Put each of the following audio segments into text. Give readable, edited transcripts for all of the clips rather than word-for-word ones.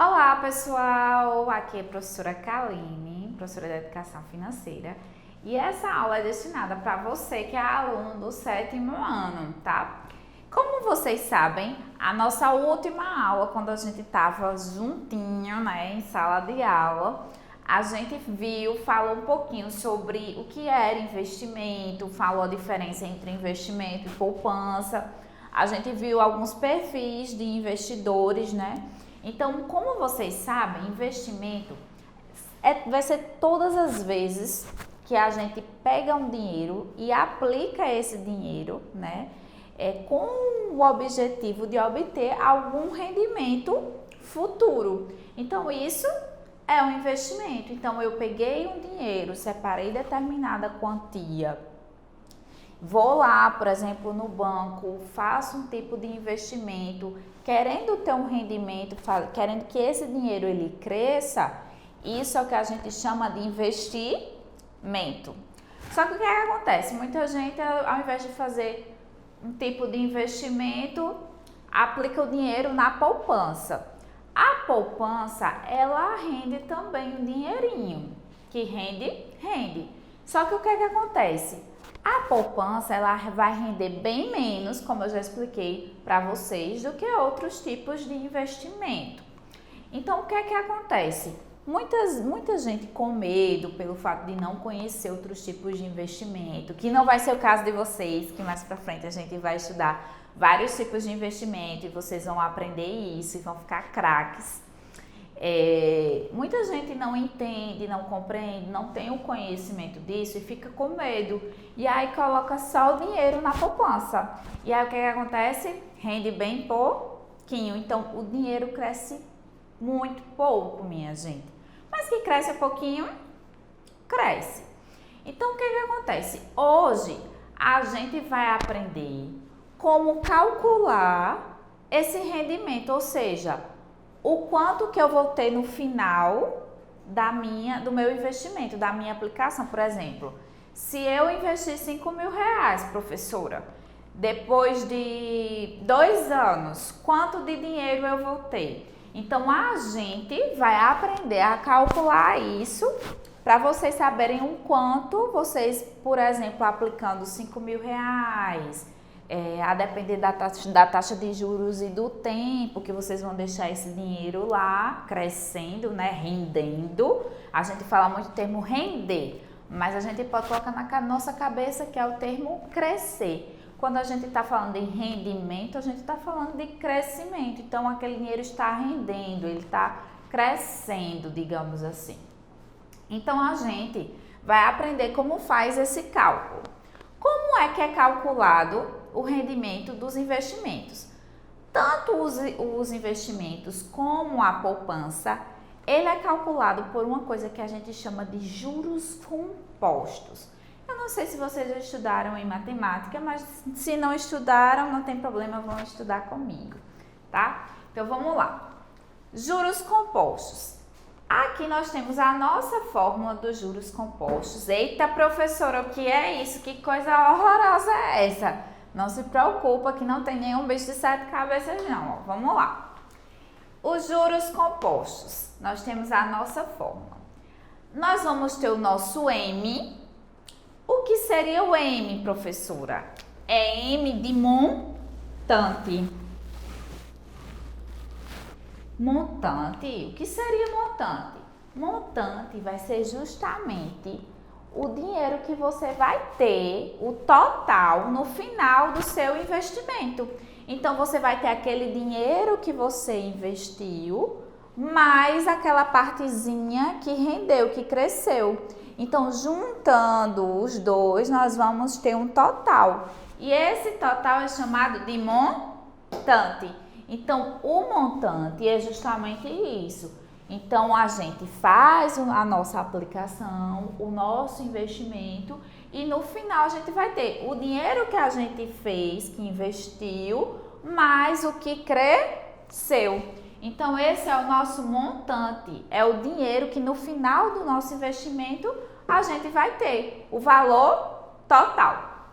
Olá, pessoal! Aqui é a professora Kaline, professora de Educação Financeira, e essa aula é destinada para você que é aluno do 7º ano, tá? Como vocês sabem, a nossa última aula, quando a gente estava juntinho, né, em sala de aula, a gente falou um pouquinho sobre o que era investimento, falou a diferença entre investimento e poupança. A gente viu alguns perfis de investidores, né? Então, como vocês sabem, investimento vai ser todas as vezes que a gente pega um dinheiro e aplica esse dinheiro, né? Com o objetivo de obter algum rendimento futuro. Então, isso é um investimento. Então, eu peguei um dinheiro, separei determinada quantia, vou lá, por exemplo, no banco, faço um tipo de investimento, querendo ter um rendimento, querendo que esse dinheiro ele cresça, isso é o que a gente chama de investimento. Só que o que acontece? Muita gente, ao invés de fazer um tipo de investimento, aplica o dinheiro na poupança. A poupança, ela rende também um dinheirinho, que rende. Só que o que acontece? A poupança, ela vai render bem menos, como eu já expliquei para vocês, do que outros tipos de investimento. Então, o que acontece? Muita gente com medo pelo fato de não conhecer outros tipos de investimento, que não vai ser o caso de vocês, que mais para frente a gente vai estudar vários tipos de investimento e vocês vão aprender isso e vão ficar craques. Muita gente não entende, não compreende, não tem o conhecimento disso e fica com medo. E aí coloca só o dinheiro na poupança. E aí o que acontece? Rende bem pouquinho. Então o dinheiro cresce muito pouco, minha gente. Mas que cresce um pouquinho, cresce. Então o que acontece? Hoje a gente vai aprender como calcular esse rendimento, ou seja, o quanto que eu vou ter no final do meu investimento, da minha aplicação. Por exemplo, se eu investir R$5.000, professora, depois de 2 anos, quanto de dinheiro eu vou ter? Então, a gente vai aprender a calcular isso para vocês saberem o quanto vocês, por exemplo, aplicando R$5.000, a depender da taxa de juros e do tempo que vocês vão deixar esse dinheiro lá crescendo, né, rendendo. A gente fala muito o termo render, mas a gente pode colocar na nossa cabeça que é o termo crescer. Quando a gente está falando de rendimento, a gente está falando de crescimento. Então, aquele dinheiro está rendendo, ele está crescendo, digamos assim. Então, a gente vai aprender como faz esse cálculo. Como é que é calculado o rendimento dos investimentos? Tanto os investimentos como a poupança, ele é calculado por uma coisa que a gente chama de juros compostos. Eu não sei se vocês já estudaram em matemática, mas se não estudaram, não tem problema, vão estudar comigo, tá? Então, vamos lá. Juros compostos. Aqui nós temos a nossa fórmula dos juros compostos. Eita, professora, o que é isso? Que coisa horrorosa é essa? Não se preocupa que não tem nenhum bicho de 7 cabeças não, ó. Vamos lá. Os juros compostos. Nós temos a nossa fórmula. Nós vamos ter o nosso M. O que seria o M, professora? É M de montante. Montante, o que seria montante? Montante vai ser justamente o dinheiro que você vai ter, o total, no final do seu investimento. Então, você vai ter aquele dinheiro que você investiu, mais aquela partezinha que rendeu, que cresceu. Então, juntando os dois, nós vamos ter um total. E esse total é chamado de montante. Então, o montante é justamente isso. Então, a gente faz a nossa aplicação, o nosso investimento e no final a gente vai ter o dinheiro que a gente fez, que investiu, mais o que cresceu. Então, esse é o nosso montante, é o dinheiro que no final do nosso investimento a gente vai ter, o valor total.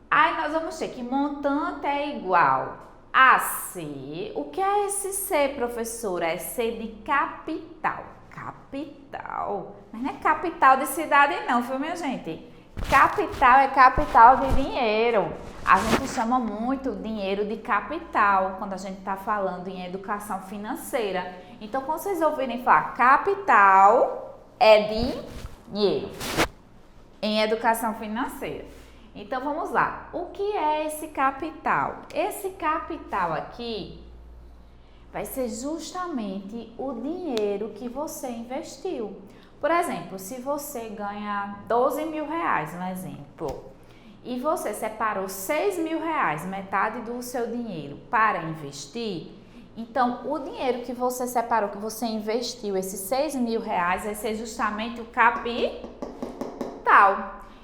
Aí nós vamos ter que montante é igual AC. O que é esse C, professora? É C de capital. Capital. Mas não é capital de cidade não, viu, minha gente? Capital é capital de dinheiro. A gente chama muito dinheiro de capital quando a gente está falando em educação financeira. Então, quando vocês ouvirem falar capital, é dinheiro em educação financeira. Então, vamos lá. O que é esse capital? Esse capital aqui vai ser justamente o dinheiro que você investiu. Por exemplo, se você ganha 12 mil reais, um exemplo, e você separou 6 mil reais, metade do seu dinheiro, para investir, então o dinheiro que você separou, que você investiu, esses 6 mil reais, vai ser justamente o capital.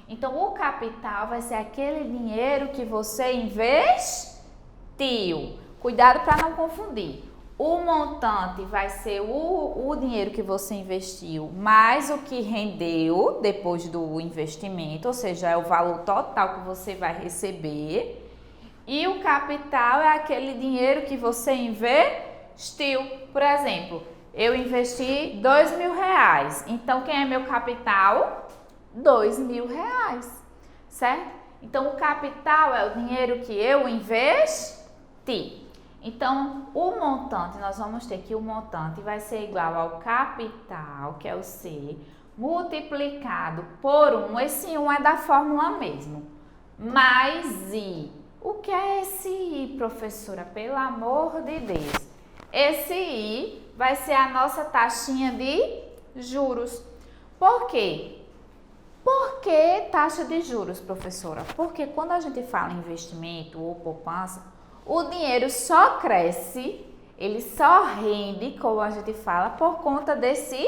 Então, o capital vai ser aquele dinheiro que você investiu. Cuidado para não confundir. O montante vai ser o dinheiro que você investiu, mais o que rendeu depois do investimento, ou seja, é o valor total que você vai receber. E o capital é aquele dinheiro que você investiu. Por exemplo, eu investi 2 mil reais. Então, quem é meu capital? 2 mil reais, certo? Então, o capital é o dinheiro que eu investi. Então, o montante, nós vamos ter que o montante vai ser igual ao capital, que é o C, multiplicado por 1. Esse 1 é da fórmula mesmo. Mais I. O que é esse I, professora? Pelo amor de Deus. Esse I vai ser a nossa taxinha de juros. Por quê? Por que taxa de juros, professora? Porque quando a gente fala em investimento ou poupança, o dinheiro só cresce, ele só rende, como a gente fala, por conta desse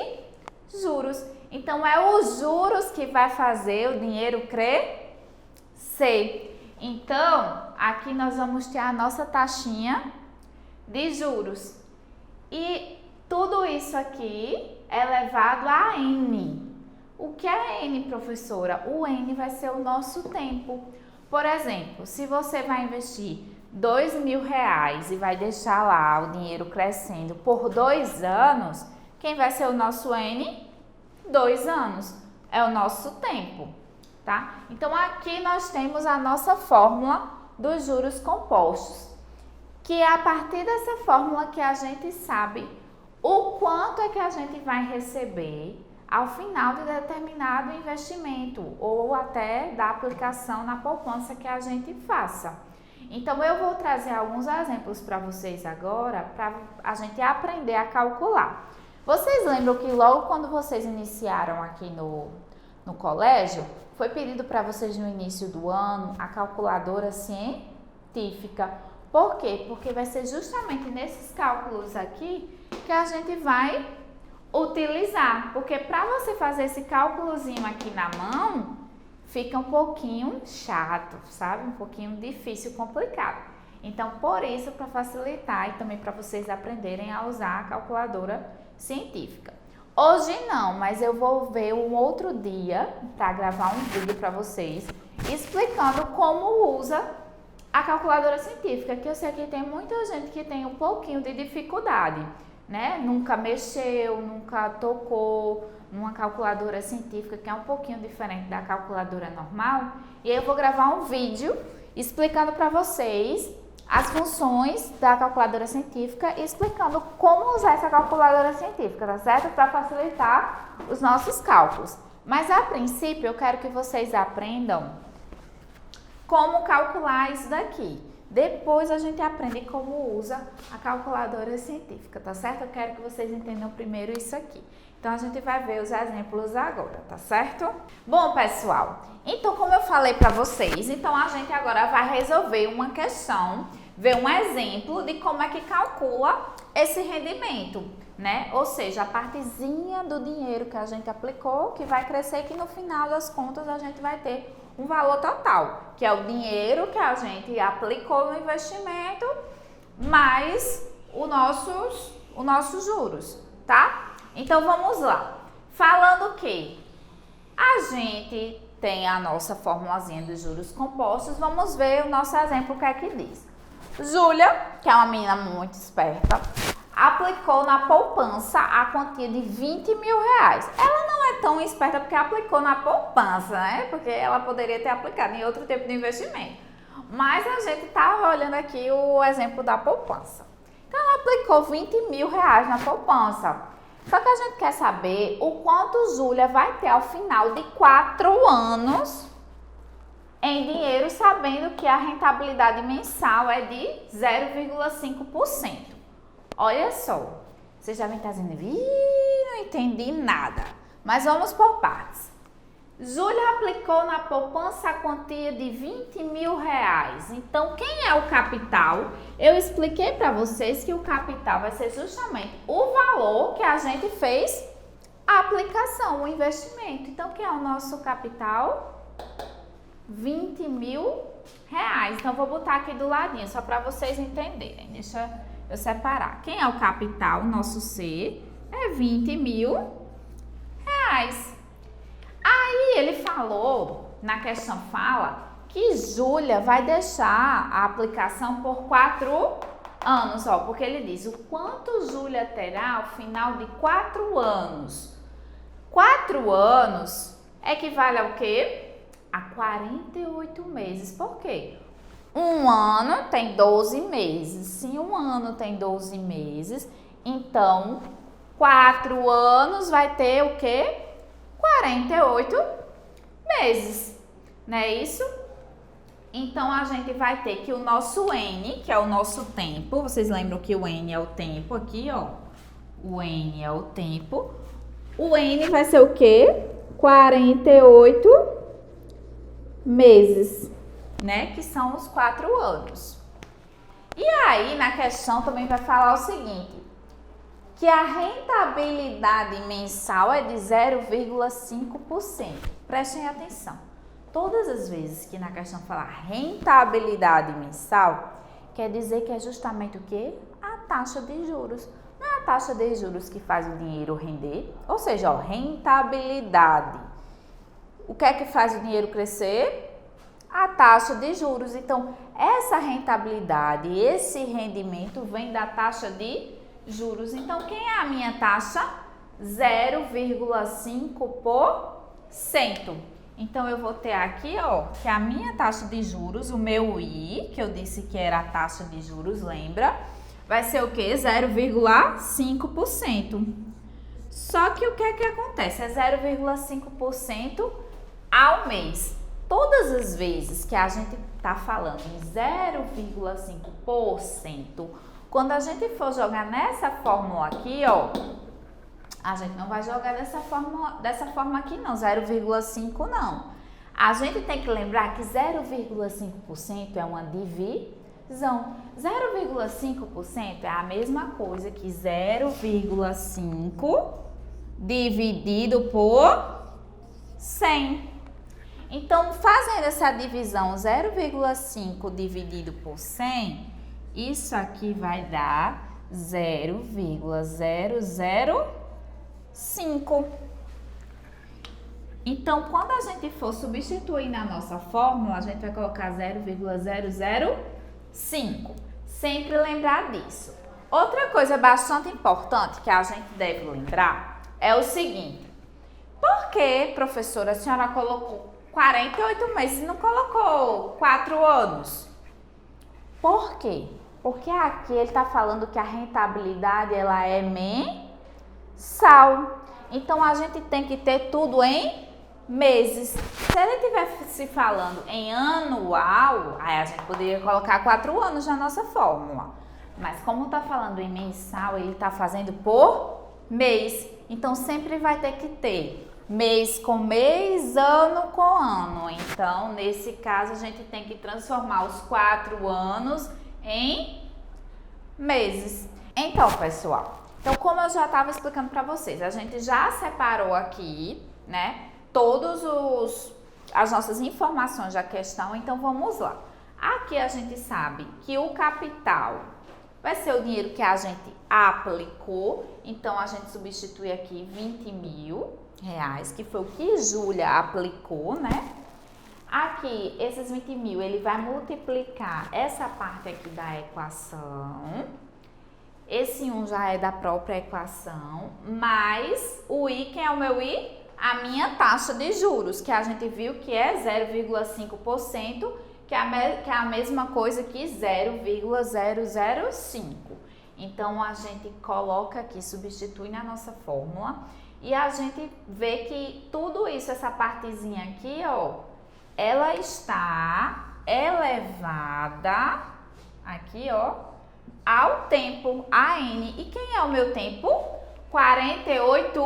juros. Então, é os juros que vai fazer o dinheiro crescer. Então, aqui nós vamos ter a nossa taxinha de juros. E tudo isso aqui é elevado a N. O que é N, professora? O N vai ser o nosso tempo. Por exemplo, se você vai investir 2 mil reais e vai deixar lá o dinheiro crescendo por 2 anos, quem vai ser o nosso N? 2 anos. É o nosso tempo, tá? Então, aqui nós temos a nossa fórmula dos juros compostos, que é a partir dessa fórmula que a gente sabe o quanto é que a gente vai receber ao final de determinado investimento ou até da aplicação na poupança que a gente faça. Então, eu vou trazer alguns exemplos para vocês agora, para a gente aprender a calcular. Vocês lembram que logo quando vocês iniciaram aqui no colégio, foi pedido para vocês no início do ano a calculadora científica. Por quê? Porque vai ser justamente nesses cálculos aqui que a gente vai utilizar. Porque para você fazer esse cálculozinho aqui na mão, fica um pouquinho chato, sabe? Um pouquinho difícil, complicado. Então, por isso, para facilitar e também para vocês aprenderem a usar a calculadora científica. Hoje não, mas eu vou ver um outro dia para gravar um vídeo para vocês explicando como usa a calculadora científica, que eu sei que tem muita gente que tem um pouquinho de dificuldade, né? Nunca mexeu, nunca tocou numa calculadora científica, que é um pouquinho diferente da calculadora normal. E aí eu vou gravar um vídeo explicando para vocês as funções da calculadora científica e explicando como usar essa calculadora científica, tá certo? Para facilitar os nossos cálculos. Mas a princípio eu quero que vocês aprendam como calcular isso daqui. Depois a gente aprende como usa a calculadora científica, tá certo? Eu quero que vocês entendam primeiro isso aqui. Então, a gente vai ver os exemplos agora, tá certo? Bom, pessoal, então como eu falei para vocês, então a gente agora vai resolver uma questão, ver um exemplo de como é que calcula esse rendimento, né? Ou seja, a partezinha do dinheiro que a gente aplicou, que vai crescer, que no final das contas a gente vai ter um valor total, que é o dinheiro que a gente aplicou no investimento, mais os nossos juros, tá? Então, vamos lá. Falando que a gente tem a nossa formulazinha dos juros compostos, vamos ver o nosso exemplo, o que é que diz. Júlia, que é uma menina muito esperta, aplicou na poupança a quantia de 20 mil reais. Ela não é tão esperta porque aplicou na poupança, né? Porque ela poderia ter aplicado em outro tipo de investimento. Mas a gente tá olhando aqui o exemplo da poupança. Então, ela aplicou 20 mil reais na poupança. Só que a gente quer saber o quanto Júlia vai ter ao final de 4 anos em dinheiro, sabendo que a rentabilidade mensal é de 0,5%. Olha só, vocês devem estar dizendo, não entendi nada. Mas vamos por partes. Júlia aplicou na poupança a quantia de 20 mil reais. Então, quem é o capital? Eu expliquei para vocês que o capital vai ser justamente o valor que a gente fez a aplicação, o investimento. Então, quem é o nosso capital? 20 mil reais. Então, vou botar aqui do ladinho, só para vocês entenderem. Deixa eu separar. Quem é o capital? Nosso C é 20 mil reais. Aí ele falou, na questão fala, que Júlia vai deixar a aplicação por 4 anos, ó, porque ele diz o quanto Júlia terá ao final de 4 anos. 4 anos equivale ao quê? A 48 meses. Por quê? Um ano tem 12 meses. Se um ano tem 12 meses, então 4 anos vai ter o quê? 48 meses, não é isso? Então, a gente vai ter que o nosso N, que é o nosso tempo, vocês lembram que o N é o tempo aqui, ó. O N é o tempo. O N vai ser o quê? 48 meses, né? Que são os 4 anos. E aí, na questão também vai falar o seguinte, que a rentabilidade mensal é de 0,5%. Prestem atenção. Todas as vezes que na questão falar rentabilidade mensal, quer dizer que é justamente o quê? A taxa de juros. Não é a taxa de juros que faz o dinheiro render? Ou seja, ó, rentabilidade. O que é que faz o dinheiro crescer? A taxa de juros. Então, essa rentabilidade, esse rendimento vem da taxa de juros. Então, quem é a minha taxa? 0,5%. Então, eu vou ter aqui, ó, que a minha taxa de juros, o meu I, que eu disse que era a taxa de juros, lembra? Vai ser o quê? 0,5%. Só que o que é que acontece? É 0,5% ao mês. Todas as vezes que a gente tá falando em 0,5%, quando a gente for jogar nessa fórmula aqui, ó, a gente não vai jogar dessa forma aqui não, 0,5 não. A gente tem que lembrar que 0,5% é uma divisão. 0,5% é a mesma coisa que 0,5 dividido por 100. Então, fazendo essa divisão 0,5 dividido por 100, isso aqui vai dar 0,005. Então, quando a gente for substituir na nossa fórmula, a gente vai colocar 0,005. Sempre lembrar disso. Outra coisa bastante importante que a gente deve lembrar é o seguinte. Por que, professora, a senhora colocou 48 meses e não colocou 4 anos? Por quê? Porque aqui ele está falando que a rentabilidade ela é mensal. Então, a gente tem que ter tudo em meses. Se ele estivesse falando em anual, aí a gente poderia colocar 4 anos na nossa fórmula. Mas como está falando em mensal, ele está fazendo por mês. Então, sempre vai ter que ter mês com mês, ano com ano. Então, nesse caso, a gente tem que transformar os 4 anos em meses. Então, pessoal, como eu já estava explicando para vocês, a gente já separou aqui, né, as nossas informações da questão. Então, vamos lá. Aqui a gente sabe que o capital vai ser o dinheiro que a gente aplicou. Então, a gente substitui aqui 20 mil reais, que foi o que Júlia aplicou, né? Aqui, esses 20 mil, ele vai multiplicar essa parte aqui da equação. Esse 1 já é da própria equação, mais o I, quem é o meu I? A minha taxa de juros, que a gente viu que é 0,5%, que é a mesma coisa que 0,005. Então, a gente coloca aqui, substitui na nossa fórmula e a gente vê que tudo isso, essa partezinha aqui, ó, ela está elevada, aqui, ó, ao tempo, AN. E quem é o meu tempo? 48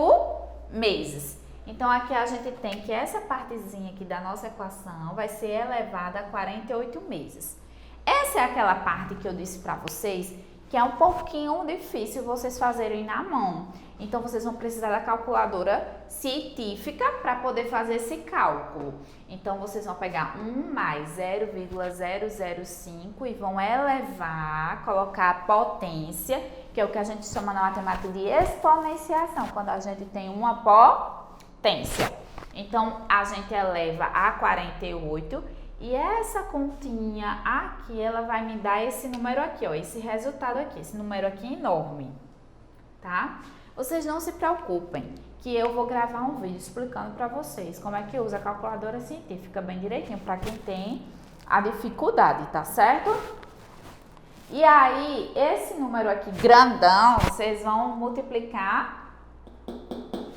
meses. Então, aqui a gente tem que essa partezinha aqui da nossa equação vai ser elevada a 48 meses. Essa é aquela parte que eu disse para vocês que é um pouquinho difícil vocês fazerem na mão. Então, vocês vão precisar da calculadora científica para poder fazer esse cálculo. Então, vocês vão pegar 1 mais 0,005 e vão elevar, colocar a potência, que é o que a gente chama na matemática de exponenciação, quando a gente tem uma potência. Então, a gente eleva a 48 e essa continha aqui, ela vai me dar esse número aqui, ó, esse resultado aqui, esse número aqui enorme, tá? Vocês não se preocupem, que eu vou gravar um vídeo explicando para vocês como é que usa a calculadora científica bem direitinho, para quem tem a dificuldade, tá certo? E aí, esse número aqui grandão, vocês vão multiplicar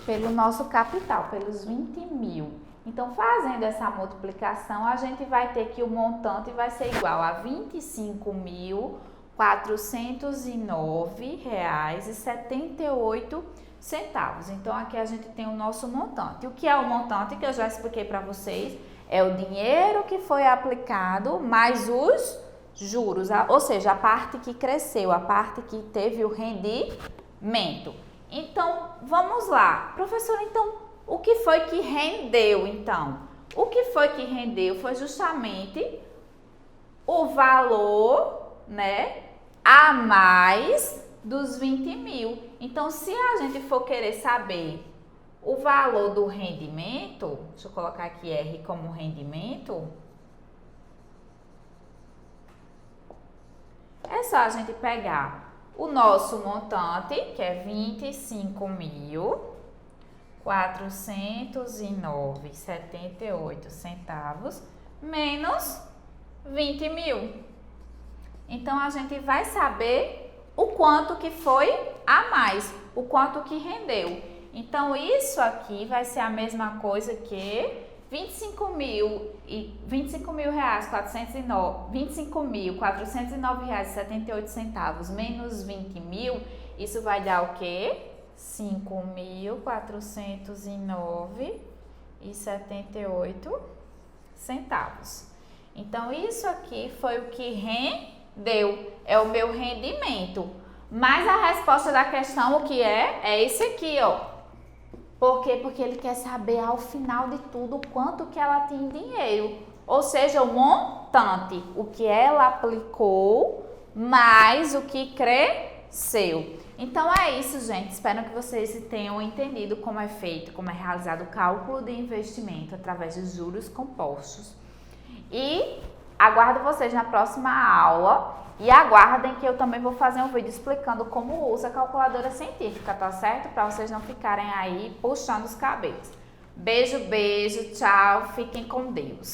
pelo nosso capital, pelos 20 mil. Então, fazendo essa multiplicação, a gente vai ter que o montante vai ser igual a R$ 25.409,78. Então, aqui a gente tem o nosso montante. O que é o montante que eu já expliquei para vocês? É o dinheiro que foi aplicado mais os juros, ou seja, a parte que cresceu, a parte que teve o rendimento. Então, vamos lá. Professora, então, o que foi que rendeu, então? O que foi que rendeu foi justamente o valor, né, a mais dos 20 mil. Então, se a gente for querer saber o valor do rendimento, deixa eu colocar aqui R como rendimento, é só a gente pegar o nosso montante, que é 25.409,78 menos 20 mil. Então, a gente vai saber o quanto que foi a mais, o quanto que rendeu. Então, isso aqui vai ser a mesma coisa que 25.409 reais e 78 centavos menos 20 mil, isso vai dar o quê? 5.409,78 centavos. Então, isso aqui foi o que rendeu, é o meu rendimento. Mas a resposta da questão, o que é? É esse aqui, ó. Por quê? Porque ele quer saber ao final de tudo quanto que ela tem em dinheiro. Ou seja, o montante, o que ela aplicou, mais o que cresceu. Então é isso, gente. Espero que vocês tenham entendido como é feito, como é realizado o cálculo de investimento através de juros compostos. E aguardo vocês na próxima aula. E aguardem que eu também vou fazer um vídeo explicando como usa a calculadora científica, tá certo? Para vocês não ficarem aí puxando os cabelos. Beijo, beijo, tchau, fiquem com Deus.